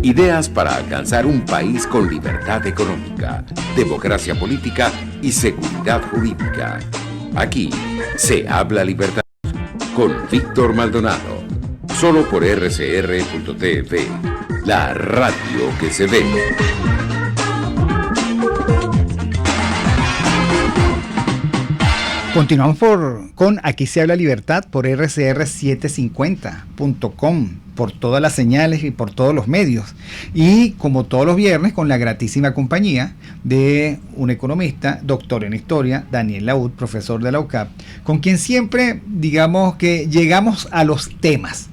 Ideas para alcanzar un país con libertad económica, democracia política y seguridad jurídica. Aquí se habla libertad con Víctor Maldonado. Solo por rcr.tv, la radio que se ve. Continuamos con Aquí se habla libertad por rcr750.com, por todas las señales y por todos los medios. Y como todos los viernes, con la gratísima compañía de un economista, doctor en historia, Daniel Laud, profesor de la UCAP, con quien siempre, digamos que llegamos a los temas.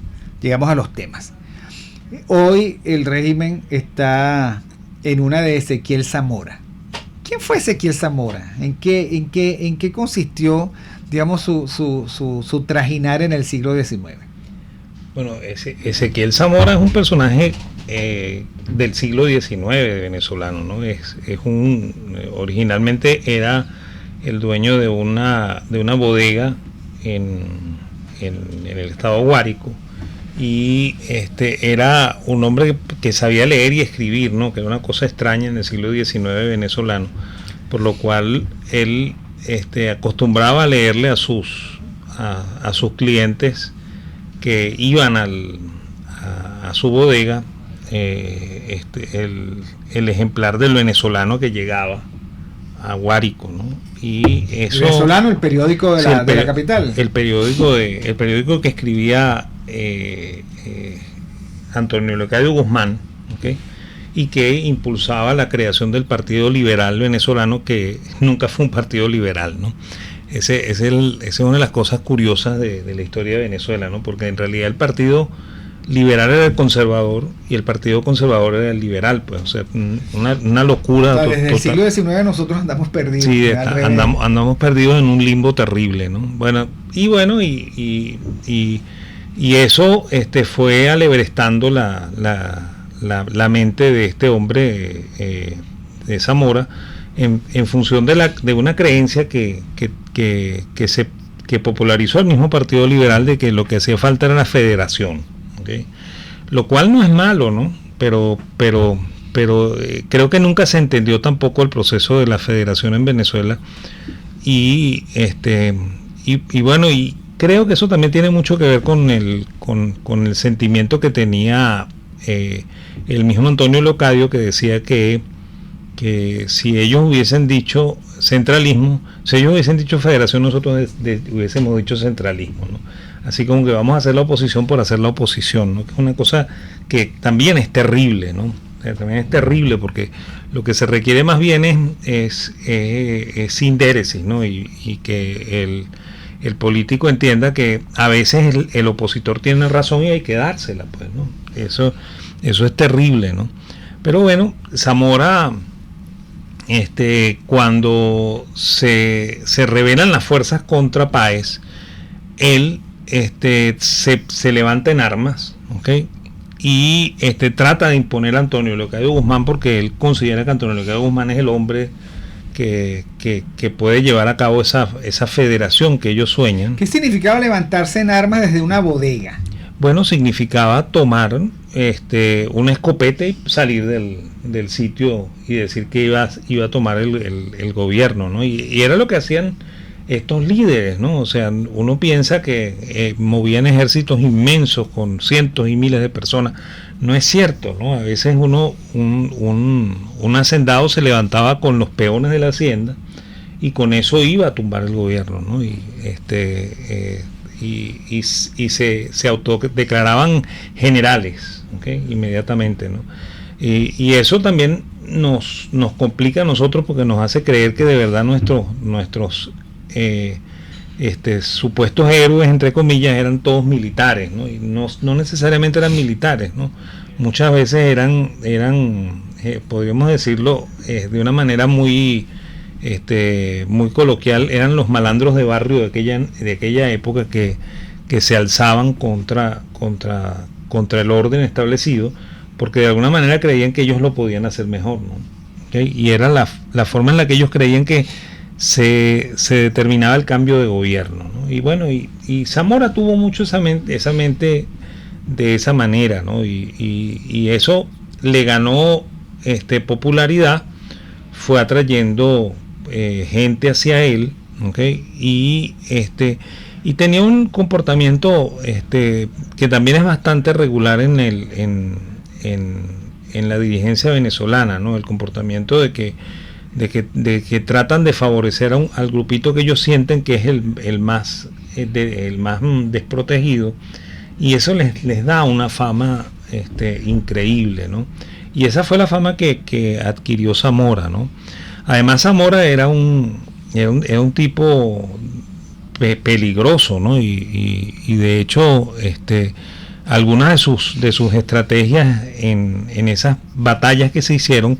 Hoy el régimen está en una de Ezequiel Zamora. ¿Quién fue Ezequiel Zamora? ¿En qué consistió, digamos, su trajinar en el siglo XIX? Bueno, Ezequiel Zamora es un personaje del siglo XIX venezolano, ¿no? Originalmente era el dueño de una bodega en el estado Guárico, y era un hombre que sabía leer y escribir, ¿no? Que era una cosa extraña en el siglo XIX venezolano, por lo cual él acostumbraba a leerle a sus clientes que iban a su bodega el ejemplar del venezolano que llegaba a Guárico, ¿no? Y eso, el venezolano, el periódico de la capital, el periódico que escribía Antonio Leocadio Guzmán, ¿okay? Y que impulsaba la creación del Partido Liberal Venezolano, que nunca fue un partido liberal, ¿no? Esa es una de las cosas curiosas de la historia de Venezuela, ¿no? Porque en realidad el Partido Liberal era el conservador y el Partido Conservador era el liberal, pues, o sea, una locura. O sea, desde el siglo XIX nosotros andamos perdidos. Sí, andamos perdidos en un limbo terrible, ¿no? Y eso fue alebrestando la mente de este hombre, de Zamora, en función de una creencia que popularizó el mismo Partido Liberal, de que lo que hacía falta era la federación, ¿okay? Lo cual no es malo, ¿no? Pero creo que nunca se entendió tampoco el proceso de la federación en Venezuela, y creo que eso también tiene mucho que ver con el sentimiento que tenía el mismo Antonio Leocadio, que decía que si ellos hubiesen dicho centralismo, si ellos hubiesen dicho federación, nosotros hubiésemos dicho centralismo, ¿no? Así como que vamos a hacer la oposición por hacer la oposición, ¿no? Que es una cosa que también es terrible, ¿no? También es terrible, porque lo que se requiere más bien es sindéresis, ¿no? Y que el político entienda que a veces el opositor tiene razón y hay que dársela, pues, ¿no? Eso es terrible, ¿no? Pero bueno, Zamora, cuando se rebelan las fuerzas contra Páez, él se levanta en armas, ¿okay? Y trata de imponer a Antonio Leocadio Guzmán, porque él considera que Antonio Leocadio Guzmán es el hombre que puede llevar a cabo esa federación que ellos sueñan. ¿Qué significaba levantarse en armas desde una bodega? Bueno, significaba tomar una escopeta y salir del sitio y decir que iba a tomar el gobierno, ¿no? Y era lo que hacían estos líderes, ¿no? O sea, uno piensa que movían ejércitos inmensos con cientos y miles de personas. No es cierto, ¿no? A veces un hacendado se levantaba con los peones de la hacienda y con eso iba a tumbar el gobierno, ¿no? Y se autodeclaraban generales, ¿okay? Inmediatamente, ¿no? Y eso también nos complica a nosotros, porque nos hace creer que de verdad nuestros supuestos héroes, entre comillas, eran todos militares, ¿no? Y no necesariamente eran militares, ¿no? Muchas veces eran podríamos decirlo de una manera muy coloquial, eran los malandros de barrio de aquella época que se alzaban contra el orden establecido, porque de alguna manera creían que ellos lo podían hacer mejor, ¿no? ¿Okay? Y era la forma en la que ellos creían que se determinaba el cambio de gobierno, ¿no? Y bueno, y Zamora tuvo mucho esa mente de esa manera, ¿no? Y eso le ganó popularidad, fue atrayendo gente hacia él, ¿okay? Y tenía un comportamiento que también es bastante regular en la dirigencia venezolana, ¿no? El comportamiento de que tratan de favorecer al grupito que ellos sienten que es el más desprotegido, y eso les da una fama increíble, ¿no? Y esa fue la fama que adquirió Zamora, ¿no? Además, Zamora era un tipo peligroso, ¿no? Y de hecho, algunas de sus estrategias en esas batallas que se hicieron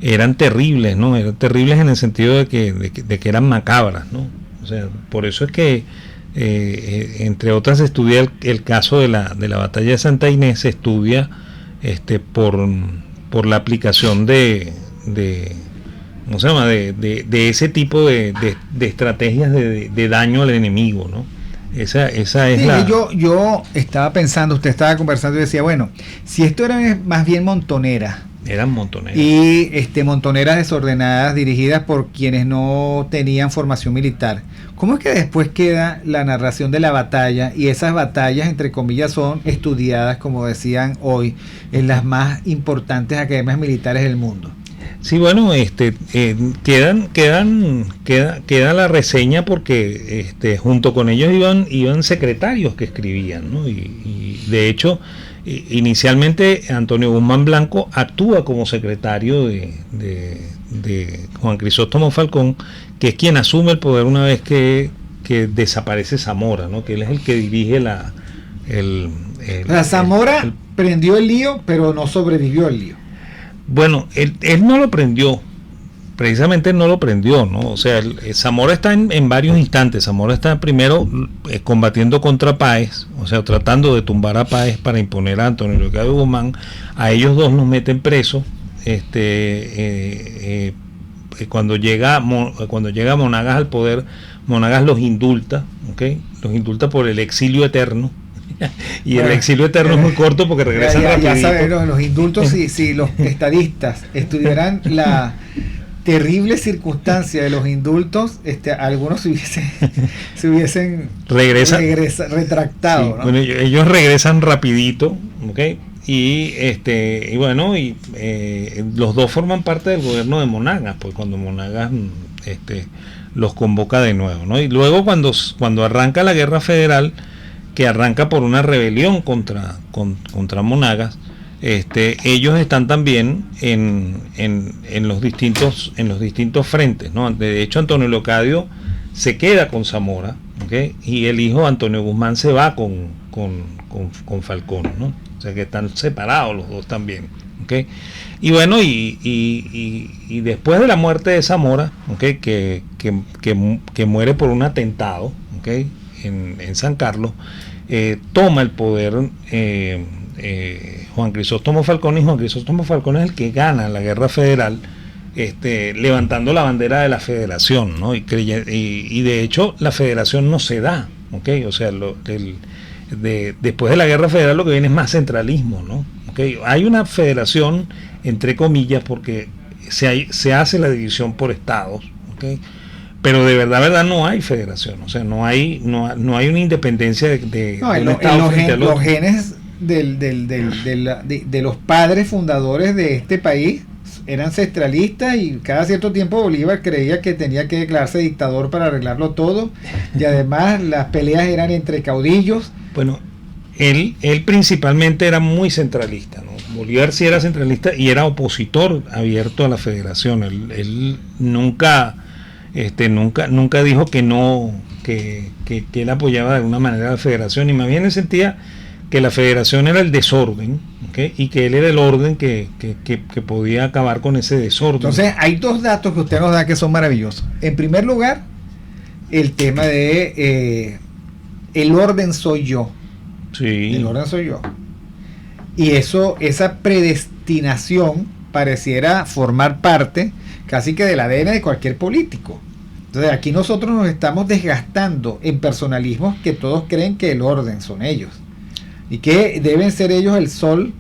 eran terribles, ¿no? Eran terribles en el sentido de que eran macabras, ¿no? O sea, por eso es que entre otras se estudia el caso de la batalla de Santa Inés, se estudia por la aplicación de ¿cómo se llama? De ese tipo de estrategias de daño al enemigo, ¿no? Esa es la... Yo estaba pensando, usted estaba conversando y decía, bueno, si esto era más bien montonera, eran montoneras. Y montoneras desordenadas dirigidas por quienes no tenían formación militar. ¿Cómo es que después queda la narración de la batalla, y esas batallas, entre comillas, son estudiadas, como decían hoy, en las más importantes academias militares del mundo? Sí, bueno, queda la reseña porque junto con ellos iban secretarios que escribían, ¿no? Y de hecho, inicialmente Antonio Guzmán Blanco actúa como secretario de Juan Crisóstomo Falcón, que es quien asume el poder una vez que desaparece Zamora, ¿no? Que él es el que dirige Zamora prendió el lío, pero no sobrevivió al lío. Bueno, él no lo prendió, precisamente no lo prendió, ¿no? O sea, Zamora está en varios instantes. Zamora está primero combatiendo contra Páez, o sea, tratando de tumbar a Páez para imponer a Antonio Leocadio Guzmán. A ellos dos los meten presos. Cuando llega Monagas al poder, Monagas los indulta, ¿okay? Los indulta por el exilio eterno. Y bueno, el exilio eterno es muy corto porque regresan rapidito. Ya saben, los indultos, si los estadistas estudiaran la terrible circunstancia de los indultos, algunos se hubiesen retractado, sí, ¿no? Bueno, ellos regresan rapidito, ¿okay? Y bueno, los dos forman parte del gobierno de Monagas, pues cuando Monagas los convoca de nuevo, ¿no? Y luego cuando arranca la guerra federal, que arranca por una rebelión contra Monagas, ellos están también en los distintos frentes, ¿no? De hecho, Antonio Leocadio se queda con Zamora, ¿okay? Y el hijo Antonio Guzmán se va con Falcón, ¿no? O sea que están separados los dos también, ¿okay? Y bueno, y después de la muerte de Zamora, ¿okay? que muere por un atentado, ¿okay? en San Carlos, toma el poder Juan Crisóstomo Falcón, y Juan Crisóstomo Falcón es el que gana la guerra federal, levantando la bandera de la federación, ¿no? Y de hecho la federación no se da, ¿okay? O sea, después de la guerra federal lo que viene es más centralismo, ¿no? ¿Okay? Hay una federación entre comillas porque se hace la división por estados, ¿okay? Pero de verdad no hay federación, o sea, no hay una independencia de un estado frente al otro. Los genes de los padres fundadores de este país eran centralistas, y cada cierto tiempo Bolívar creía que tenía que declararse dictador para arreglarlo todo, y además las peleas eran entre caudillos. Bueno, él principalmente era muy centralista, ¿no? Bolívar sí era centralista y era opositor abierto a la federación. Él nunca dijo que no, que él apoyaba de alguna manera a la federación, y más bien él sentía que la federación era el desorden, ¿okay? Y que él era el orden que podía acabar con ese desorden. Entonces hay dos datos que usted nos da que son maravillosos. En primer lugar, el tema de el orden soy yo. Sí. El orden soy yo. Y esa predestinación pareciera formar parte casi que del ADN de cualquier político. Entonces aquí nosotros nos estamos desgastando en personalismos que todos creen que el orden son ellos, y que deben ser ellos el sol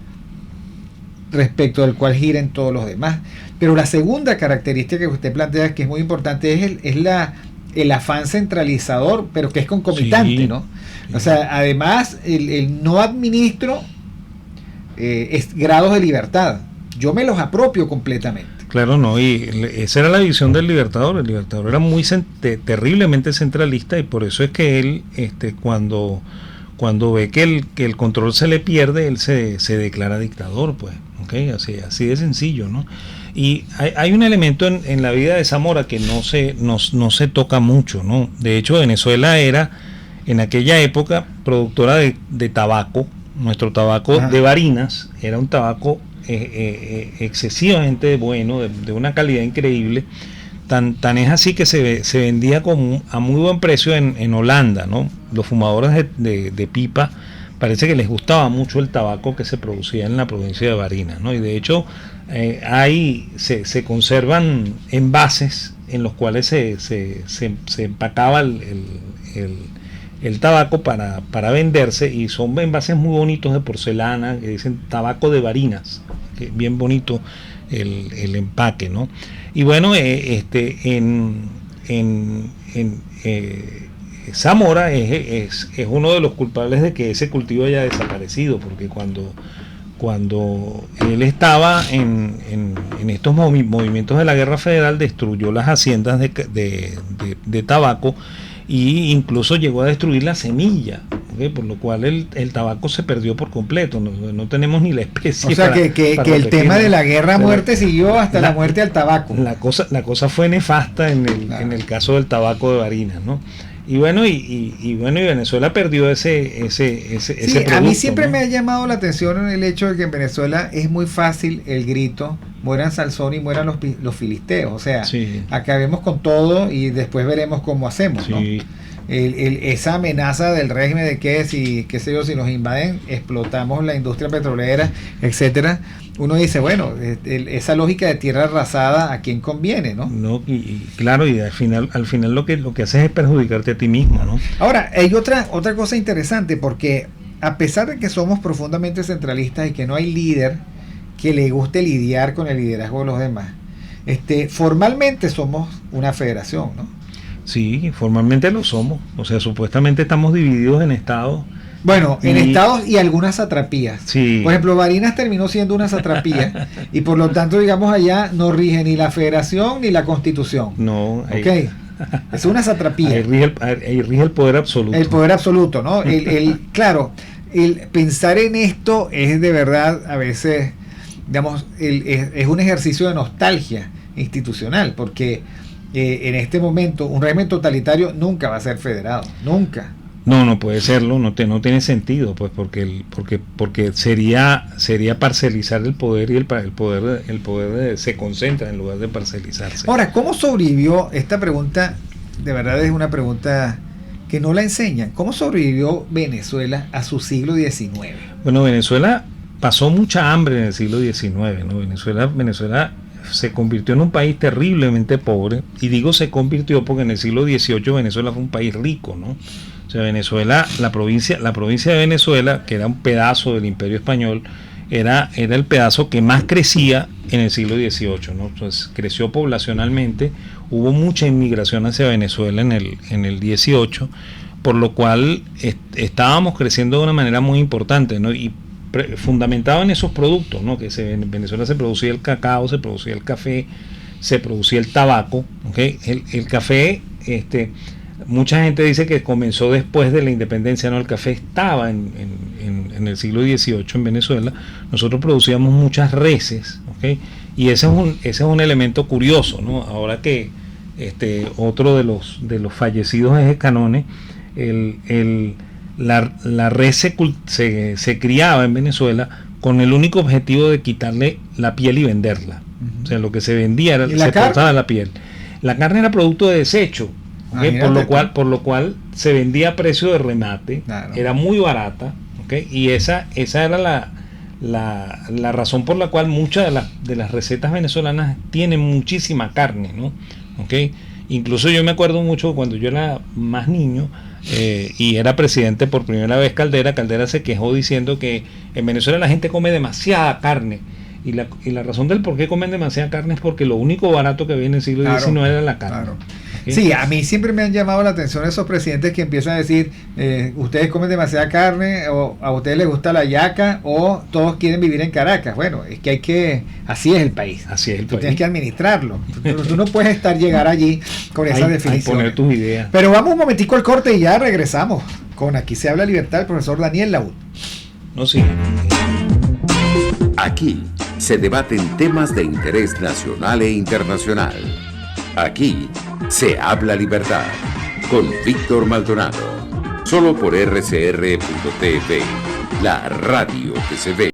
respecto del cual giren todos los demás. Pero la segunda característica que usted plantea, que es muy importante, es el afán centralizador, pero que es concomitante, sí, ¿no? Sí. O sea, además, el no administro grados de libertad. Yo me los apropio completamente. Claro, no, y esa era la visión del Libertador. El Libertador era muy terriblemente centralista, y por eso es que él, cuando ve que el control se le pierde, él se declara dictador, pues, ¿okay? Así de sencillo, ¿no? Y hay un elemento en la vida de Zamora que no se toca mucho, ¿no? De hecho, Venezuela era, en aquella época, productora de tabaco. Nuestro tabaco de Barinas era un tabaco excesivamente bueno, de una calidad increíble. Tan es así que se vendía a muy buen precio en Holanda, ¿no? Los fumadores de pipa parece que les gustaba mucho el tabaco que se producía en la provincia de Barinas, ¿no? Y de hecho se conservan envases en los cuales se empacaba el tabaco para venderse, y son envases muy bonitos de porcelana que dicen tabaco de Barinas, que bien bonito el empaque, ¿no? Y bueno, Zamora es uno de los culpables de que ese cultivo haya desaparecido, porque cuando él estaba en estos movimientos de la Guerra Federal, destruyó las haciendas de tabaco, y incluso llegó a destruir la semilla, ¿okay? Por lo cual el tabaco se perdió por completo. No tenemos ni la especie. O sea, que el tema de la guerra a muerte siguió hasta la muerte al tabaco. La cosa fue nefasta en el caso del tabaco de Barinas, ¿no? Y bueno, y Venezuela perdió ese producto, a mí siempre, ¿no? me ha llamado la atención el hecho de que en Venezuela es muy fácil el grito: mueran Salzón y mueran los filisteos. O sea, sí, acabemos con todo y después veremos cómo hacemos, sí, ¿no? Esa amenaza del régimen de que si nos invaden, explotamos la industria petrolera, etcétera. Uno dice, bueno, esa lógica de tierra arrasada, ¿a quién conviene, no? No, y claro, y al final lo que haces es perjudicarte a ti mismo, ¿no? Ahora, hay otra cosa interesante, porque a pesar de que somos profundamente centralistas y que no hay líder que le guste lidiar con el liderazgo de los demás, formalmente somos una federación, ¿no? Sí, formalmente lo somos. O sea, supuestamente estamos divididos en estados. Bueno, en estados y algunas satrapías. Sí. Por ejemplo, Barinas terminó siendo una satrapía y por lo tanto, digamos, allá no rige ni la federación ni la constitución. No. Ok. Es una satrapía. Ahí rige el poder absoluto. El poder absoluto, ¿no? Claro, el pensar en esto es de verdad a veces, digamos, es un ejercicio de nostalgia institucional, porque en este momento un régimen totalitario nunca va a ser federado, nunca. No puede serlo, no tiene sentido, pues, porque sería parcelizar el poder, y el poder se concentra en lugar de parcelizarse. Ahora, ¿cómo sobrevivió? Esta pregunta de verdad es una pregunta que no la enseñan. ¿Cómo sobrevivió Venezuela a su siglo XIX? Bueno, Venezuela pasó mucha hambre en el siglo XIX, ¿no? Venezuela se convirtió en un país terriblemente pobre, y digo se convirtió porque en el siglo XVIII Venezuela fue un país rico, ¿no? O sea, Venezuela, la provincia de Venezuela, que era un pedazo del Imperio Español, era el pedazo que más crecía en el siglo XVIII, ¿no? Entonces creció poblacionalmente, hubo mucha inmigración hacia Venezuela en el XVIII, por lo cual estábamos creciendo de una manera muy importante, ¿no? Y fundamentado en esos productos, ¿no? Que en Venezuela se producía el cacao, se producía el café, se producía el tabaco, ¿okay? El café, mucha gente dice que comenzó después de la independencia, ¿no? El café estaba en el siglo XVIII en Venezuela. Nosotros producíamos muchas reses, ¿okay? Y ese es un elemento curioso, ¿no? Ahora que otro de los fallecidos es Escanones, la res se criaba en Venezuela con el único objetivo de quitarle la piel y venderla. O sea, lo que se vendía era se cortaba la piel. La carne era producto de desecho, ¿okay? Por lo cual se vendía a precio de remate, claro. Era muy barata, ¿okay? Y esa era la razón por la cual muchas de las recetas venezolanas tienen muchísima carne, ¿no? ¿Okay? Incluso yo me acuerdo mucho cuando yo era más niño, y era presidente por primera vez Caldera se quejó diciendo que en Venezuela la gente come demasiada carne, Y la razón del por qué comen demasiada carne es porque lo único barato que había en el siglo XIX era la carne. Claro. ¿Okay? Sí, a mí siempre me han llamado la atención esos presidentes que empiezan a decir, ustedes comen demasiada carne, o a ustedes les gusta la yaca, o todos quieren vivir en Caracas. Bueno, es que así es el país. Así es el Tú país. tienes que administrarlo. Tú no puedes llegar allí con esa definición. Poner tus ideas. Pero vamos un momentico al corte y ya regresamos con Aquí se habla libertad, el profesor Daniel Laud. No, sí. Aquí se debaten temas de interés nacional e internacional. Aquí se habla libertad con Víctor Maldonado. Solo por rcr.tv, la radio que se ve.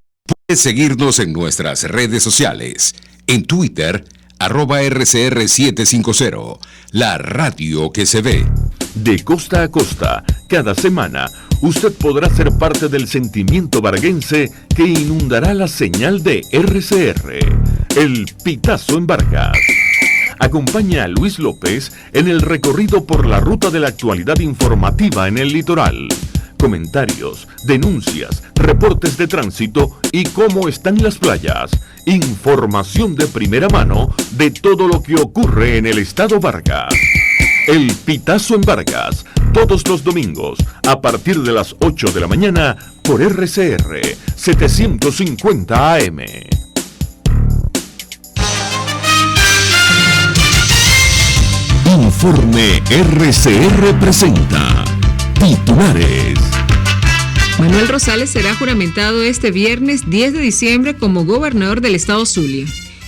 Puedes seguirnos en nuestras redes sociales. En Twitter, @RCR750, la radio que se ve. De costa a costa, cada semana, usted podrá ser parte del sentimiento varguense que inundará la señal de RCR, el Pitazo en Vargas. Acompaña a Luis López en el recorrido por la ruta de la actualidad informativa en el litoral. Comentarios, denuncias, reportes de tránsito y cómo están las playas. Información de primera mano de todo lo que ocurre en el estado Vargas. El Pitazo en Vargas, todos los domingos, a partir de las 8 de la mañana, por RCR 750 AM. Informe RCR presenta titulares. Manuel Rosales será juramentado este viernes 10 de diciembre como gobernador del estado Zulia.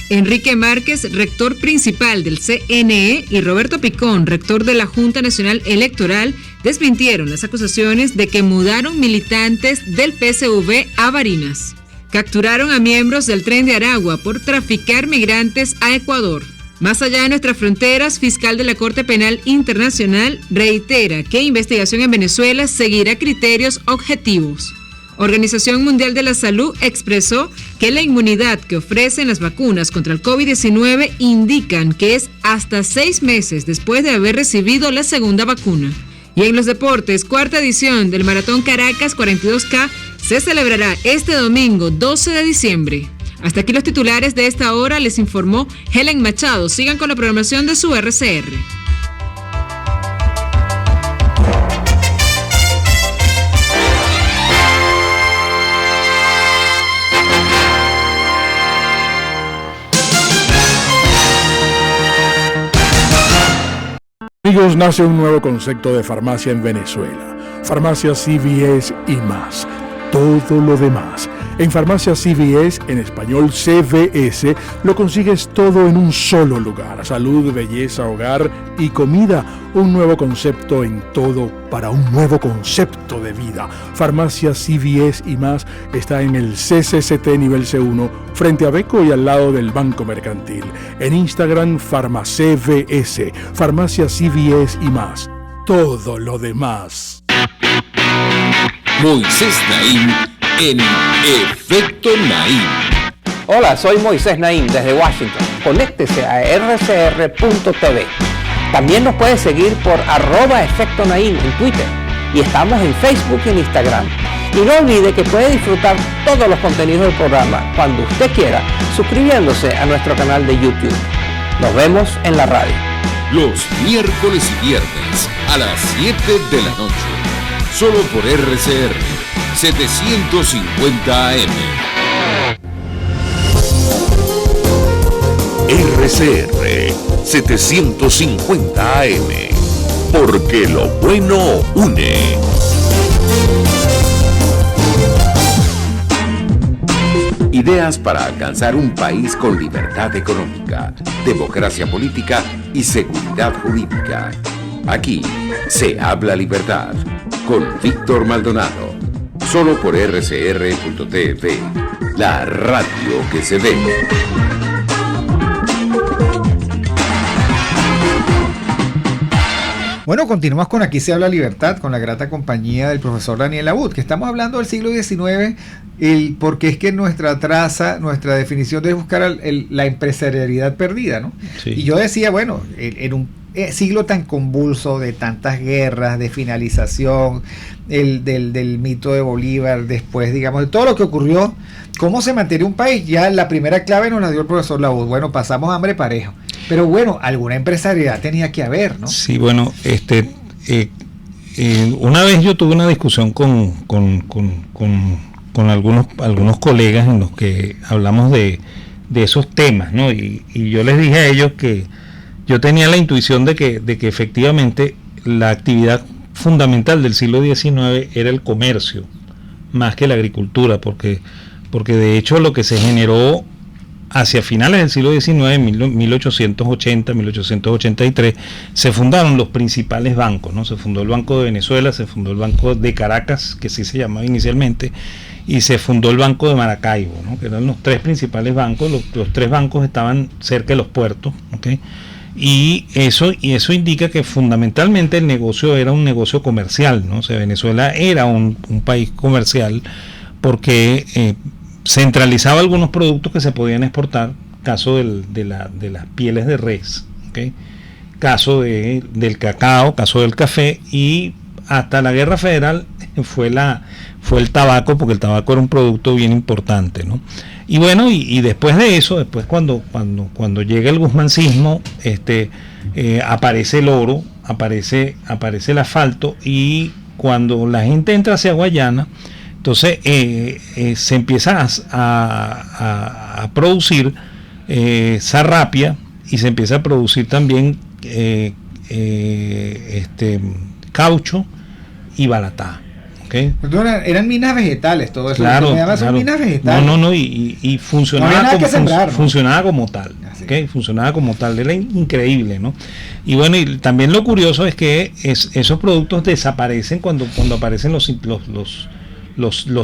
Enrique Márquez, rector principal del CNE, y Roberto Picón, rector de la Junta Nacional Electoral, desmintieron las acusaciones de que mudaron militantes del PSV a Barinas. Capturaron a miembros del Tren de Aragua por traficar migrantes a Ecuador. Más allá de nuestras fronteras, fiscal de la Corte Penal Internacional reitera que investigación en Venezuela seguirá criterios objetivos. Organización Mundial de la Salud expresó que la inmunidad que ofrecen las vacunas contra el COVID-19 indican que es hasta 6 meses después de haber recibido la segunda vacuna. Y en los deportes, cuarta edición del Maratón Caracas 42K se celebrará este domingo 12 de diciembre. Hasta aquí los titulares de esta hora, les informó Helen Machado. Sigan con la programación de su RCR. Amigos, nace un nuevo concepto de farmacia en Venezuela. Farmacia CVS y más. Todo lo demás. En Farmacia CVS, en español CVS, lo consigues todo en un solo lugar. Salud, belleza, hogar y comida. Un nuevo concepto en todo para un nuevo concepto de vida. Farmacia CVS y más está en el CCCT nivel C1, frente a Beco y al lado del Banco Mercantil. En Instagram, FarmaCVS. Farmacia CVS y más. Todo lo demás. Moisés Naim en Efecto Naim. Hola, soy Moisés Naim desde Washington. Conéctese a rcr.tv. También nos puede seguir por @Efecto Naim en Twitter. Y estamos en Facebook y en Instagram. Y no olvide que puede disfrutar todos los contenidos del programa cuando usted quiera, suscribiéndose a nuestro canal de YouTube. Nos vemos en la radio. Los miércoles y viernes a las 7 de la noche. Solo por RCR 750 AM. RCR 750 AM. Porque lo bueno une. Ideas para alcanzar un país con libertad económica, democracia política y seguridad jurídica. Aquí se habla libertad con Víctor Maldonado. Solo por rcr.tv, la radio que se ve. Bueno, continuamos con Aquí se habla libertad, con la grata compañía del profesor Daniel Laud, que estamos hablando del siglo XIX, porque es que nuestra traza, nuestra definición de buscar la empresarialidad perdida, ¿no? Sí. Y yo decía, bueno, en siglo tan convulso de tantas guerras, de finalización, del mito de Bolívar, después, digamos, de todo lo que ocurrió, cómo se mantiene un país. Ya la primera clave nos la dio el profesor Laud. Bueno, pasamos hambre parejo. Pero bueno, alguna empresariedad tenía que haber, ¿no? Sí, bueno, una vez yo tuve una discusión con algunos colegas en los que hablamos de esos temas, ¿no? Y yo les dije a ellos que yo tenía la intuición de que efectivamente la actividad fundamental del siglo XIX era el comercio, más que la agricultura, porque de hecho lo que se generó hacia finales del siglo XIX, en 1880, 1883, se fundaron los principales bancos, ¿no? Se fundó el Banco de Venezuela, se fundó el Banco de Caracas, que sí se llamaba inicialmente, y se fundó el Banco de Maracaibo, ¿no? Que eran los tres principales bancos. Los tres bancos estaban cerca de los puertos, ¿okay? Y eso indica que fundamentalmente el negocio era un negocio comercial, ¿no? O sea, Venezuela era un país comercial porque centralizaba algunos productos que se podían exportar, caso de las pieles de res, ¿okay? Caso del cacao, caso del café, y hasta la Guerra Federal fue el tabaco, porque el tabaco era un producto bien importante, ¿no? Y bueno, y después de eso, cuando llega el guzmancismo, aparece el oro, aparece el asfalto, y cuando la gente entra hacia Guayana, entonces se empieza a producir sarrapia, y se empieza a producir también caucho y balatá. ¿Okay? Eran minas vegetales, todo eso. Claro, son minas vegetales. No, y funcionaba como tal. ¿Okay? Funcionaba como tal, era increíble, ¿no? Y bueno, y también lo curioso es que esos productos desaparecen cuando aparecen los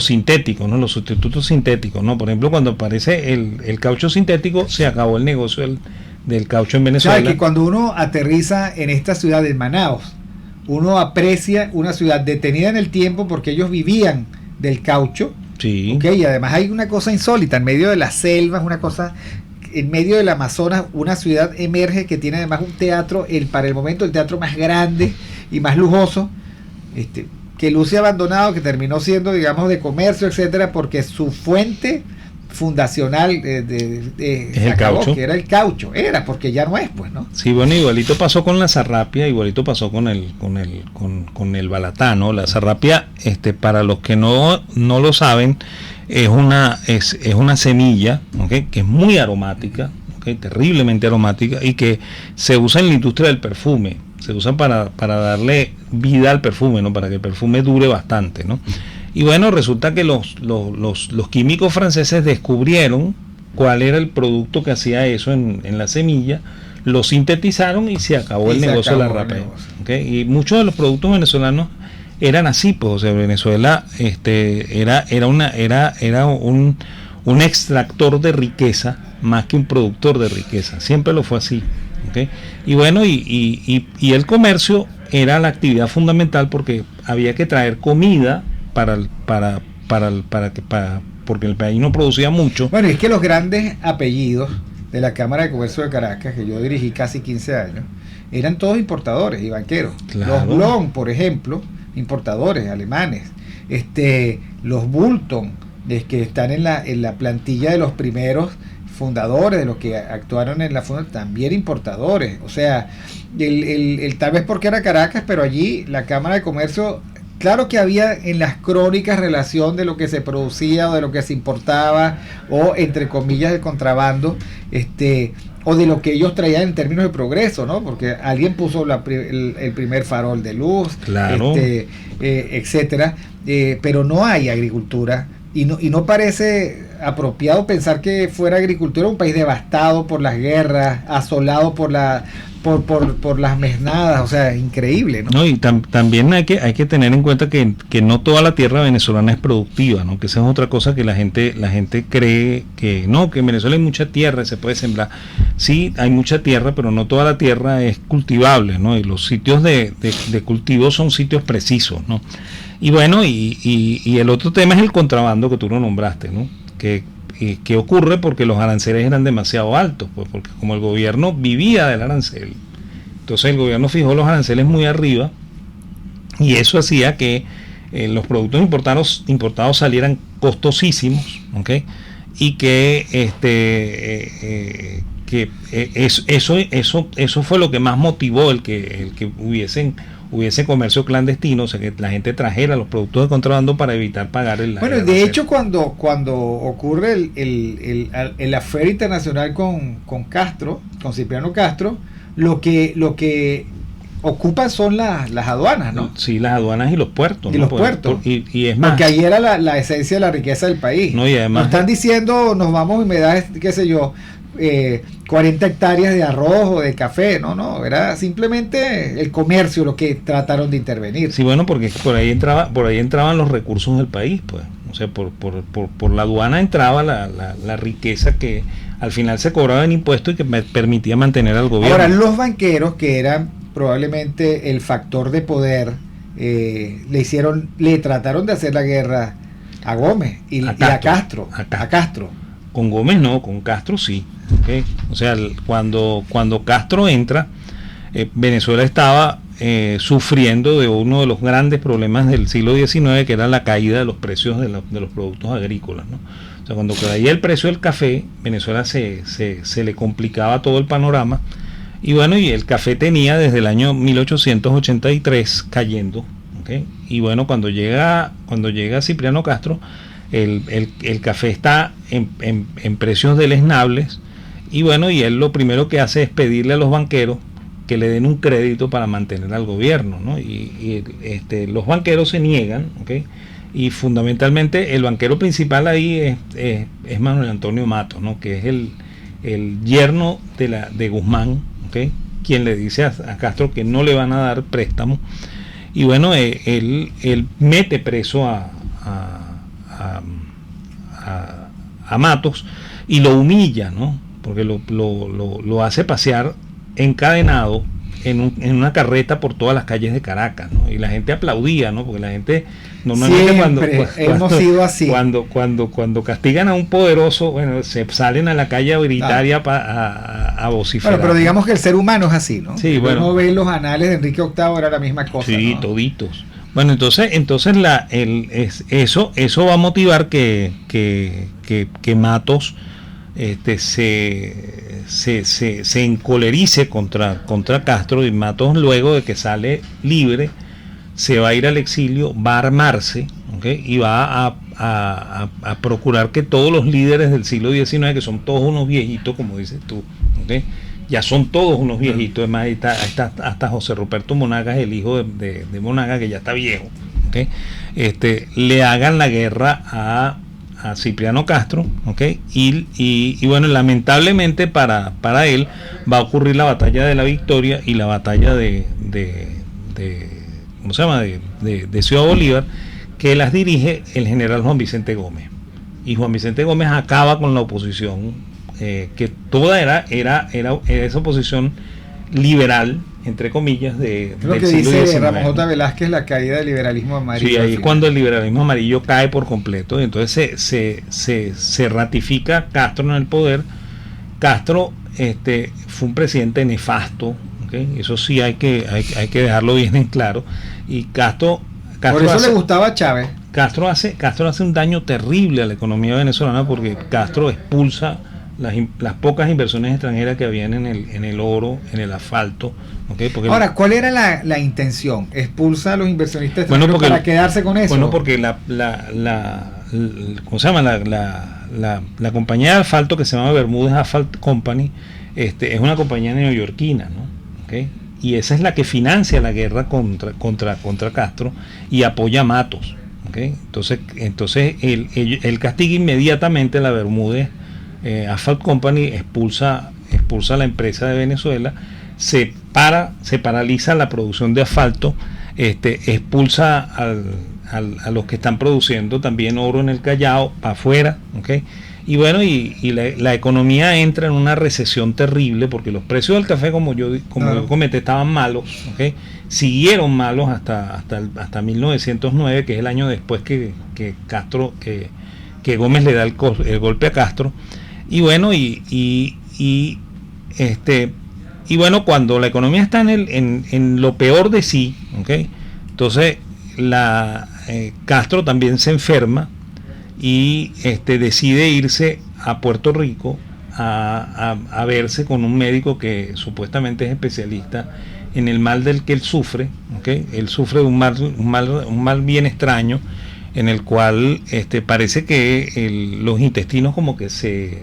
sintéticos, ¿no? Los sustitutos sintéticos, ¿no? Por ejemplo, cuando aparece el caucho sintético, se acabó el negocio del caucho en Venezuela. ¿Sabes que cuando uno aterriza en esta ciudad de Manaos, uno aprecia una ciudad detenida en el tiempo porque ellos vivían del caucho? Sí. ¿Okay? Y además hay una cosa insólita, en medio de las selvas, una cosa, en medio del Amazonas, una ciudad emerge que tiene además un teatro, para el momento el teatro más grande y más lujoso, que luce abandonado, que terminó siendo, digamos, de comercio, etcétera, porque su fuente fundacional es el caucho, que era el caucho, porque ya no es, pues, ¿no? Sí, bueno, igualito pasó con la sarrapia, igualito pasó con el balatá, ¿no? La sarrapia, para los que no lo saben, es una semilla, ¿okay? Que es muy aromática, ¿okay? Terriblemente aromática, y que se usa en la industria del perfume. Se usa para darle vida al perfume, ¿no? Para que el perfume dure bastante, ¿no? Y bueno, resulta que los químicos franceses descubrieron cuál era el producto que hacía eso en la semilla, lo sintetizaron y se acabó el negocio de la rapea. ¿Okay? Y muchos de los productos venezolanos eran así, pues, o sea, Venezuela era un extractor de riqueza más que un productor de riqueza, siempre lo fue así. ¿Okay? Y bueno, y el comercio era la actividad fundamental porque había que traer comida porque el país no producía mucho. Bueno, es que los grandes apellidos de la Cámara de Comercio de Caracas, que yo dirigí casi 15 años, eran todos importadores y banqueros. Claro. Los Blom, por ejemplo, importadores alemanes. Los Bulton, que están en la plantilla de los primeros fundadores, de los que actuaron en la funda, también importadores. O sea, tal vez porque era Caracas, pero allí la Cámara de Comercio, claro que había en las crónicas relación de lo que se producía o de lo que se importaba, o entre comillas de contrabando, o de lo que ellos traían en términos de progreso, ¿no? Porque alguien puso el primer farol de luz, claro, etcétera, pero no hay agricultura. Y no parece apropiado pensar que fuera agricultura un país devastado por las guerras, asolado por las mesnadas, o sea, es increíble, ¿no? No, y también hay que tener en cuenta que no toda la tierra venezolana es productiva, ¿no? Que esa es otra cosa que la gente cree que no, que en Venezuela hay mucha tierra y se puede sembrar. Sí, hay mucha tierra, pero no toda la tierra es cultivable, ¿no? Y los sitios de cultivo son sitios precisos, ¿no? Y bueno, y el otro tema es el contrabando que tú lo nombraste, ¿no? Que ocurre porque los aranceles eran demasiado altos, pues, porque como el gobierno vivía del arancel, entonces el gobierno fijó los aranceles muy arriba y eso hacía que los productos importados salieran costosísimos, ¿okay? Y que eso fue lo que más motivó el que hubiese comercio clandestino, o sea, que la gente trajera los productos de contrabando para evitar pagar el... Bueno, de hecho, cuando ocurre el affair internacional con Castro, con Cipriano Castro, lo que ocupan son las aduanas, ¿no? Sí, las aduanas y los puertos. Y ¿no? los puertos. Y es más... Porque ahí era la esencia de la riqueza del país. No, y además... Nos están diciendo, nos vamos y me das, qué sé yo, 40 hectáreas de arroz o de café. No, era simplemente el comercio lo que trataron de intervenir. Sí, bueno, porque por ahí entraban los recursos del país, pues. O sea, por la aduana entraba la riqueza que al final se cobraba en impuestos y que permitía mantener al gobierno. Ahora, los banqueros, que eran probablemente el factor de poder, le trataron de hacer la guerra a Gómez y a Castro. Con Gómez no, con Castro sí. ¿Okay? O sea, cuando Castro entra, Venezuela estaba sufriendo de uno de los grandes problemas del siglo XIX, que era la caída de los precios de los productos agrícolas, ¿no? O sea, cuando caía el precio del café, Venezuela se le complicaba todo el panorama. Y bueno, y el café tenía desde el año 1883 cayendo, ¿okay? Y bueno, cuando llega Cipriano Castro, el café está en precios deleznables, y bueno, y él lo primero que hace es pedirle a los banqueros que le den un crédito para mantener al gobierno, ¿no? Y los banqueros se niegan, ¿okay? Y fundamentalmente el banquero principal ahí es Manuel Antonio Matos, ¿no? Que es el yerno de Guzmán, ¿okay? Quien le dice a Castro que no le van a dar préstamo. Y bueno, él mete preso a Matos y lo humilla, ¿no? Porque lo hace pasear encadenado en una carreta por todas las calles de Caracas, ¿no? Y la gente aplaudía, ¿no? Porque la gente normalmente cuando castigan a un poderoso, bueno, se salen a la calle a gritar y a vociferar. Bueno, pero digamos que el ser humano es así, ¿no? Sí, bueno. Uno ve los anales de Enrique VIII, era la misma cosa. Sí, ¿no? toditos. Bueno, entonces eso va a motivar que Matos se encolerice contra Castro, y Matos, luego de que sale libre, se va a ir al exilio, va a armarse, ¿okay? Y va a procurar que todos los líderes del siglo XIX, que son todos unos viejitos, como dices tú, ¿okay? Ya son todos unos viejitos, además está hasta José Ruperto Monagas, el hijo de Monagas, que ya está viejo, ¿okay? Le hagan la guerra a Cipriano Castro, ¿okay? Y bueno, lamentablemente para él va a ocurrir la batalla de la Victoria y la batalla de ¿cómo se llama? de Ciudad Bolívar, que las dirige el general Juan Vicente Gómez. Y Juan Vicente Gómez acaba con la oposición, que toda era esa oposición liberal, entre comillas, Creo del que siglo dice XIX. Ramón J. Velázquez, la caída del liberalismo amarillo. Sí, ahí es cuando el liberalismo amarillo cae por completo, y entonces se ratifica Castro en el poder. Castro fue un presidente nefasto, ¿okay? Eso sí hay que dejarlo bien en claro. Y Castro por eso le gustaba a Chávez. Castro hace un daño terrible a la economía venezolana, porque Castro expulsa las pocas inversiones extranjeras que habían en el oro, en el asfalto, ¿okay? Porque ahora, ¿cuál era la intención? ¿Expulsa a los inversionistas extranjeros para quedarse con eso? Bueno, porque ¿cómo se llama? La compañía de asfalto, que se llama Bermúdez Asphalt Company, es una compañía neoyorquina, ¿no? ¿Okay? Y esa es la que financia la guerra contra Castro y apoya a Matos, ¿okay? Entonces él castiga inmediatamente a la Bermúdez Asphalt Company, expulsa la empresa de Venezuela, se paraliza la producción de asfalto, expulsa a los que están produciendo también oro en el Callao para afuera, ¿okay? Y bueno, y la economía entra en una recesión terrible, porque los precios del café, como yo comenté, estaban malos, ¿okay? Siguieron malos hasta 1909, que es el año después que Gómez le da el golpe a Castro. Y bueno, Y bueno, cuando la economía está en lo peor de sí, ¿okay? Entonces Castro también se enferma y decide irse a Puerto Rico a verse con un médico que supuestamente es especialista en el mal del que él sufre, ¿okay? Él sufre de un mal bien extraño, en el cual parece que los intestinos como que se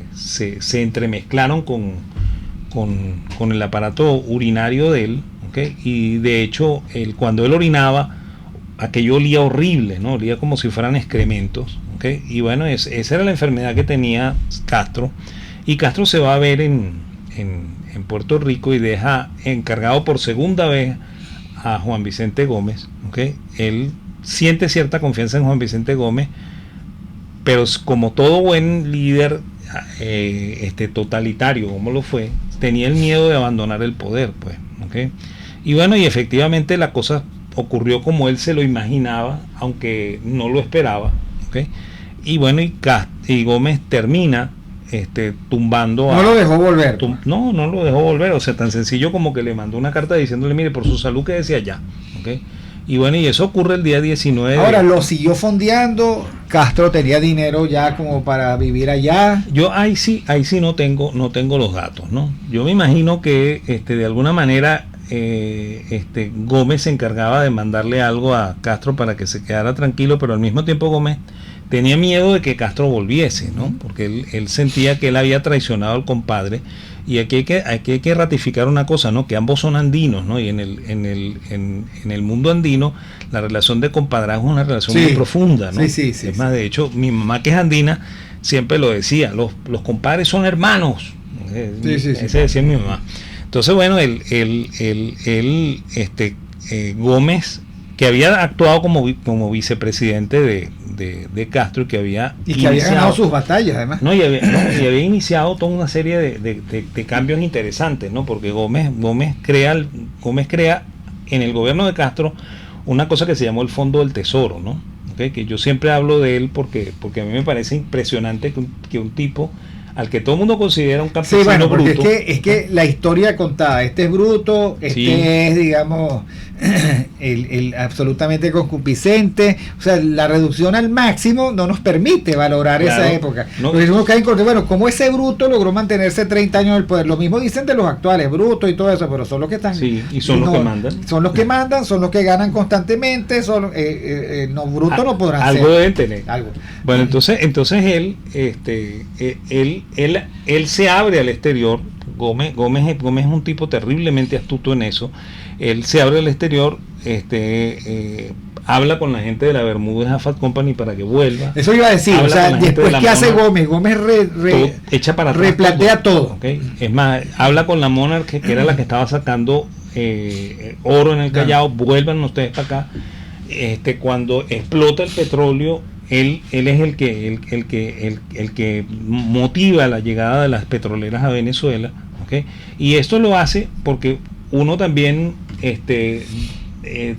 entremezclaron con el aparato urinario de él, ¿okay? Y de hecho cuando él orinaba, aquello olía horrible, ¿no? Olía como si fueran excrementos, ¿okay? Y bueno, esa era la enfermedad que tenía Castro, y Castro se va a ver en Puerto Rico y deja encargado por segunda vez a Juan Vicente Gómez, ¿okay? Él siente cierta confianza en Juan Vicente Gómez, pero como todo buen líder totalitario como lo fue, tenía el miedo de abandonar el poder, pues, ¿okay? Y bueno, y efectivamente la cosa ocurrió como él se lo imaginaba, aunque no lo esperaba, ¿okay? Y bueno, y Gómez termina tumbando no lo dejó volver. No lo dejó volver, o sea, tan sencillo como que le mandó una carta diciéndole, mire, por su salud quédese allá, ¿okay? Y bueno, y eso ocurre el día 19. Ahora, lo siguió fondeando. Castro tenía dinero ya como para vivir allá. Yo ahí sí no tengo los datos, ¿no? Yo me imagino que de alguna manera Gómez se encargaba de mandarle algo a Castro para que se quedara tranquilo, pero al mismo tiempo Gómez tenía miedo de que Castro volviese, ¿no? Porque él sentía que él había traicionado al compadre. Y aquí hay que ratificar una cosa, ¿no? Que ambos son andinos, ¿no? Y en el mundo andino la relación de compadrazgo es una relación muy profunda, ¿no? Sí. Es más, de hecho, mi mamá, que es andina, siempre lo decía, los compadres son hermanos. Ese decía mi mamá. Entonces, bueno, Gómez, que había actuado como vicepresidente de Castro, y que había ganado sus batallas, además. Y había iniciado toda una serie de cambios interesantes, ¿no? Porque Gómez crea en el gobierno de Castro una cosa que se llamó el Fondo del Tesoro, ¿no? ¿Okay? Que yo siempre hablo de él porque a mí me parece impresionante que un tipo al que todo el mundo considera un campesino bruto. Es que la historia contada, es bruto, es, digamos, el absolutamente concupiscente, o sea, la reducción al máximo no nos permite valorar esa época. Porque uno cae en corte, bueno, como ese bruto logró mantenerse 30 años en el poder, lo mismo dicen de los actuales, brutos y todo eso, pero son los que están. Sí, y son los que mandan. Son los que mandan, son los que ganan constantemente, son brutos no podrán algo ser. Algo deben tener. Algo. Bueno, entonces él se abre al exterior. Gómez es un tipo terriblemente astuto en eso. Él se abre al exterior, habla con la gente de la Bermúdez Asphalt Company para que vuelva. Eso iba a decir, o sea, después ¿qué hace Gómez? Gómez echa para atrás, replantea todo. ¿Okay? Es más, habla con la Monarch, que era la que estaba sacando oro en el Callao, vuelvan ustedes para acá. Cuando explota el petróleo, él es el que motiva la llegada de las petroleras a Venezuela, ¿okay? Y esto lo hace porque uno también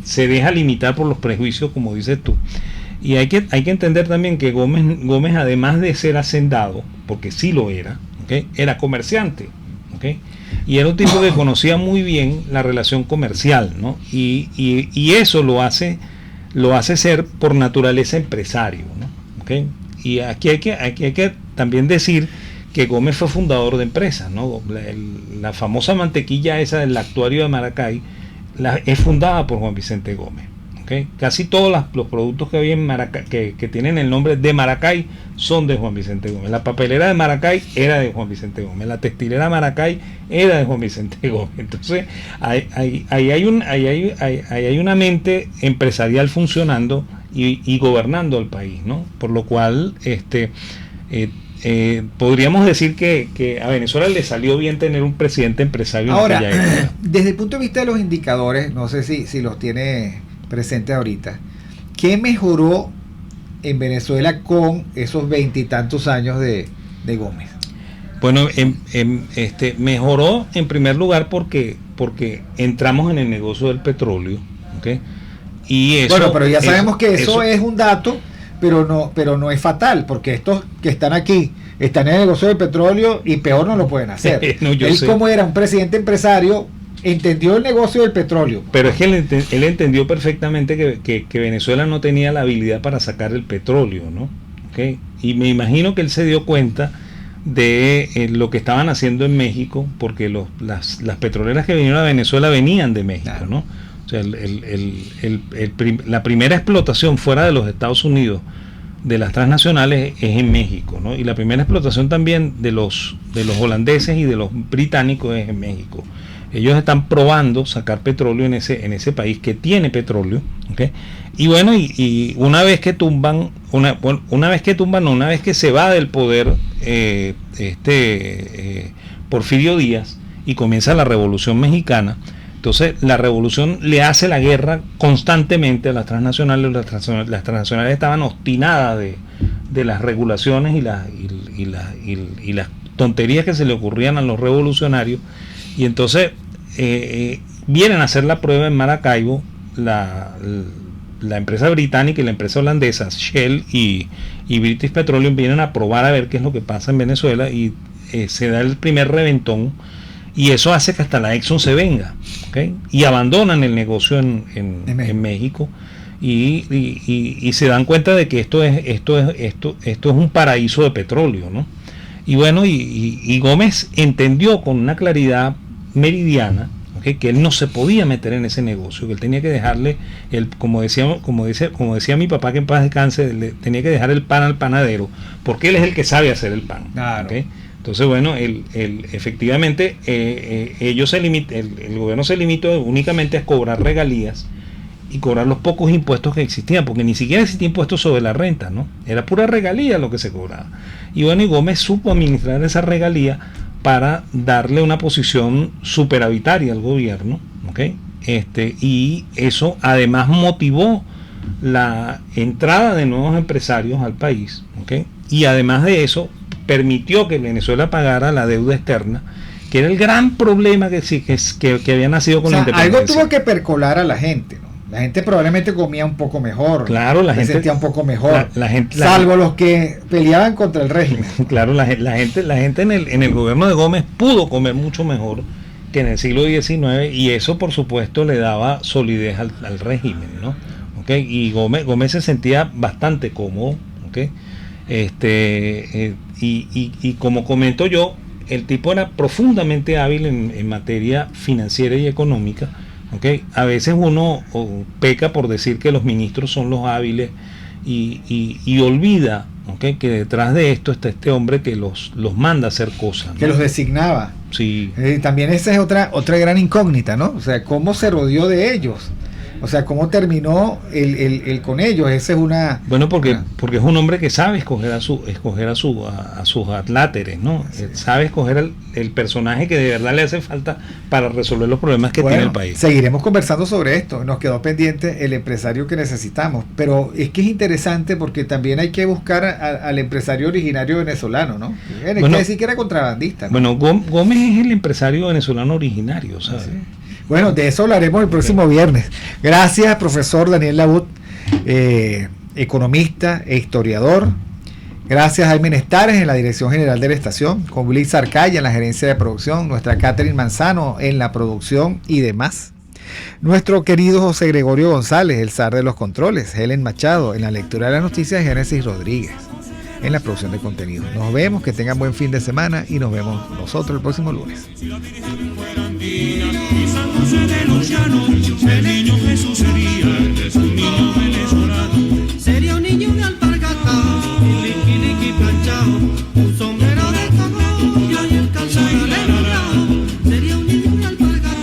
se deja limitar por los prejuicios, como dices tú. Y hay que entender también que Gómez, además de ser hacendado, porque sí lo era, ¿okay? Era comerciante, ¿okay? Y era un tipo que conocía muy bien la relación comercial, ¿no? Y eso lo hace ser por naturaleza empresario, ¿no? ¿Okay? Y aquí hay que también decir que Gómez fue fundador de empresas, ¿no? La famosa mantequilla esa del actuario de Maracay es fundada por Juan Vicente Gómez, ¿okay? Casi todos los productos que había en Maracay, que tienen el nombre de Maracay, son de Juan Vicente Gómez. La papelera de Maracay era de Juan Vicente Gómez, la textilera de Maracay era de Juan Vicente Gómez. Entonces ahí hay una mente empresarial funcionando y gobernando el país, ¿no? Por lo cual podríamos decir que a Venezuela le salió bien tener un presidente empresario. Ahora, desde el punto de vista de los indicadores, no sé si los tiene presentes ahorita, ¿qué mejoró en Venezuela con esos 20 y tantos años de Gómez? Bueno, mejoró en primer lugar porque entramos en el negocio del petróleo, ¿okay? Y eso, bueno, pero ya sabemos que eso es un dato pero no es fatal, porque estos que están aquí están en el negocio del petróleo y peor no lo pueden hacer. No, él sé. Como era un presidente empresario, entendió el negocio del petróleo. Pero es que él entendió perfectamente que Venezuela no tenía la habilidad para sacar el petróleo, ¿no? ¿Okay? Y me imagino que él se dio cuenta de lo que estaban haciendo en México, porque las petroleras que vinieron a Venezuela venían de México, claro, ¿no? O sea, la primera explotación fuera de los Estados Unidos de las transnacionales es en México, ¿no? Y la primera explotación también de los holandeses y de los británicos es en México. Ellos están probando sacar petróleo en ese país que tiene petróleo, ¿okay? Y bueno, y una vez que se va del poder Porfirio Díaz y comienza la Revolución Mexicana, entonces la revolución le hace la guerra constantemente a las transnacionales. Las transnacionales estaban obstinadas de las regulaciones y las tonterías que se le ocurrían a los revolucionarios, y entonces vienen a hacer la prueba en Maracaibo la empresa británica y la empresa holandesa Shell y British Petroleum vienen a probar a ver qué es lo que pasa en Venezuela, y se da el primer reventón, y eso hace que hasta la Exxon se venga, ¿okay? Y abandonan el negocio en México, y se dan cuenta de que esto es un paraíso de petróleo, ¿no? Y bueno, y Gómez entendió con una claridad meridiana, ¿okay?, que él no se podía meter en ese negocio, que él tenía que dejarle como decía mi papá, que en paz descanse, le tenía que dejar el pan al panadero, porque él es el que sabe hacer el pan, claro. ¿okay? Entonces, bueno, efectivamente el gobierno se limitó únicamente a cobrar regalías y cobrar los pocos impuestos que existían, porque ni siquiera existía impuestos sobre la renta, ¿no? Era pura regalía lo que se cobraba. Y bueno, y Gómez supo administrar esa regalía para darle una posición superavitaria al gobierno, ¿okay? Y eso además motivó la entrada de nuevos empresarios al país, ¿okay? Y además de eso permitió que Venezuela pagara la deuda externa, que era el gran problema que había nacido con la independencia. Algo tuvo que percolar a la gente, ¿no? La gente probablemente comía un poco mejor, claro, la gente se sentía un poco mejor, salvo los que peleaban contra el régimen. Claro, la gente en el gobierno de Gómez pudo comer mucho mejor que en el siglo XIX, y eso por supuesto le daba solidez al régimen, ¿no? ¿Okay? Y Gómez se sentía bastante cómodo, ¿okay? Y como comento yo, el tipo era profundamente hábil en materia financiera y económica, ¿okay? A veces uno peca por decir que los ministros son los hábiles y olvida, ¿okay?, que detrás de esto está este hombre que los manda a hacer cosas, ¿no? Que los designaba. Sí. También esa es otra gran incógnita, ¿no? O sea, cómo se rodeó de ellos. O sea, cómo terminó el con ellos. Esa es una... Bueno, porque es un hombre que sabe escoger a sus atláteres, ¿no? Sí. Sabe escoger el personaje que de verdad le hace falta para resolver los problemas que tiene el país. Seguiremos conversando sobre esto. Nos quedó pendiente el empresario que necesitamos. Pero es que es interesante porque también hay que buscar al empresario originario venezolano, ¿no? Bueno, que decir que era contrabandista, ¿no? Bueno, Gómez es el empresario venezolano originario, ¿sabes? Sí. Bueno, de eso hablaremos el próximo viernes. Gracias, profesor Daniel Laud, economista e historiador. Gracias a Jaime Nestares en la dirección general de la estación, con Luis Arcaya en la gerencia de producción, nuestra Catherine Manzano en la producción y demás. Nuestro querido José Gregorio González, el zar de los controles, Helen Machado en la lectura de las noticias, Génesis Rodríguez en la producción de contenido. Nos vemos, que tengan buen fin de semana y nos vemos nosotros el próximo lunes. Y San José de los Llanos, el niño Jesús sería un niño venezolano. Sería un niño de alpargatá, liqui planchado, un sombrero de cagón y el calzado arreglado. Sería un niño de alpargatá,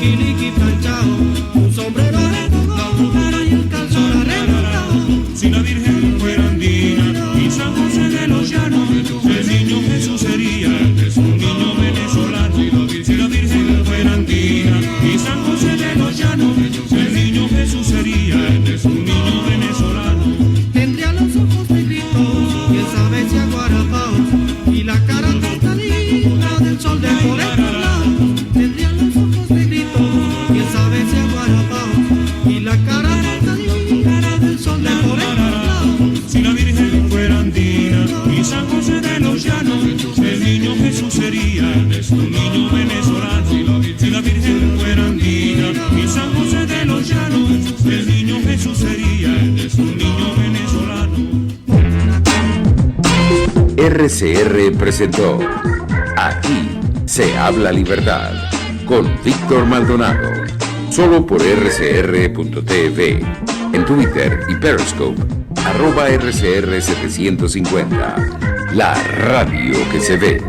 liqui planchado, un sombrero de cagón y el calzado arreglado. Si la Virgen fuera andina y San José de los Llanos, el niño Jesús sería un niño venezolano. Si la Virgen fuera andina y San José de los Llanos, el niño Jesús sería RCR presentó Aquí se habla libertad con Víctor Maldonado. Solo por rcr.tv, en Twitter y Periscope, @RCR750. La radio que se ve.